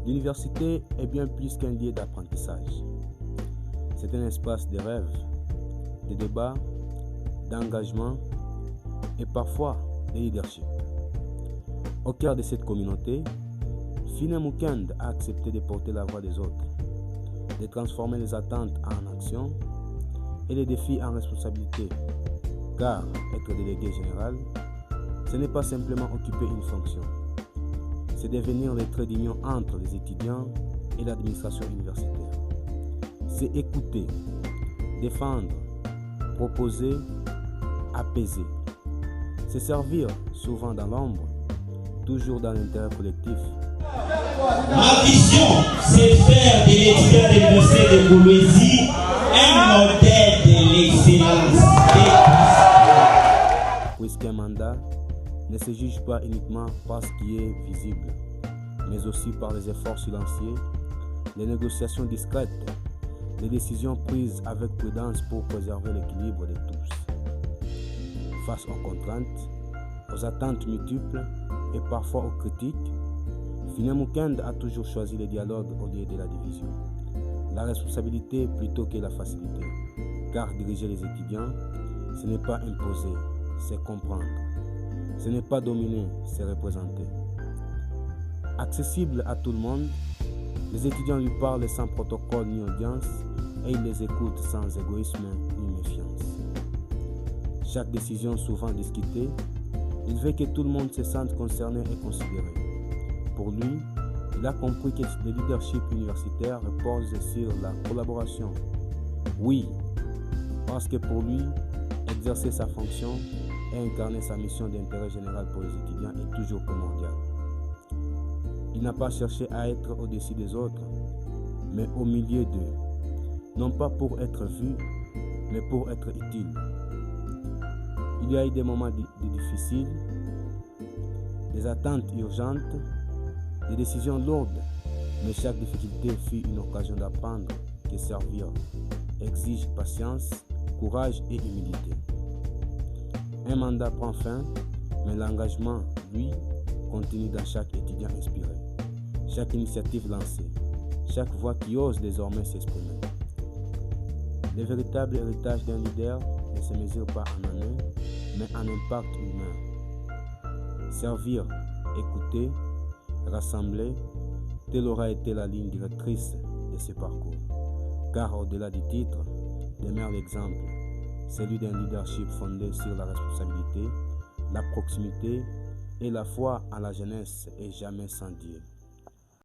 L'université est bien plus qu'un lieu d'apprentissage. C'est un espace de rêve, de débat, d'engagement et parfois de leadership. Au cœur de cette communauté, Finet Mukende a accepté de porter la voix des autres, de transformer les attentes en action et les défis en responsabilité. Car être délégué général, ce n'est pas simplement occuper une fonction, c'est devenir le trait d'union entre les étudiants et l'administration universitaire. C'est écouter, défendre, proposer, apaiser. C'est servir, souvent dans l'ombre, toujours dans l'intérêt collectif. Ma vision, c'est faire de l'étudiant de l'université de Kolwezi un modèle de l'excellence. Puisqu'un mandat ne se juge pas uniquement par ce qui est visible, mais aussi par les efforts silencieux, les négociations discrètes, les décisions prises avec prudence pour préserver l'équilibre de tous. Face aux contraintes, aux attentes multiples et parfois aux critiques, Finet Mukende a toujours choisi le dialogue au lieu de la division, la responsabilité plutôt que la facilité, car diriger les étudiants, ce n'est pas imposer, c'est comprendre. Ce n'est pas dominer, c'est représenter. Accessible à tout le monde, les étudiants lui parlent sans protocole ni audience et ils les écoutent sans égoïsme ni méfiance. Chaque décision souvent discutée, il veut que tout le monde se sente concerné et considéré. Pour lui, il a compris que le leadership universitaire repose sur la collaboration. Oui, parce que pour lui, exercer sa fonction et incarner sa mission d'intérêt général pour les étudiants est toujours primordial. Il n'a pas cherché à être au-dessus des autres, mais au milieu d'eux, non pas pour être vu, mais pour être utile. Il y a eu des moments difficiles, des attentes urgentes, des décisions lourdes, mais chaque difficulté fut une occasion d'apprendre que servir exige patience, courage et humilité. Un mandat prend fin, mais l'engagement, lui, continue dans chaque étudiant inspiré, chaque initiative lancée, chaque voix qui ose désormais s'exprimer. Le véritable héritage d'un leader ne se mesure pas en années, mais en impact humain. Servir, écouter, rassembler, telle aura été la ligne directrice de ce parcours. Car au-delà du titre, demeure l'exemple, celui d'un leadership fondé sur la responsabilité, la proximité et la foi en la jeunesse et jamais sans Dieu.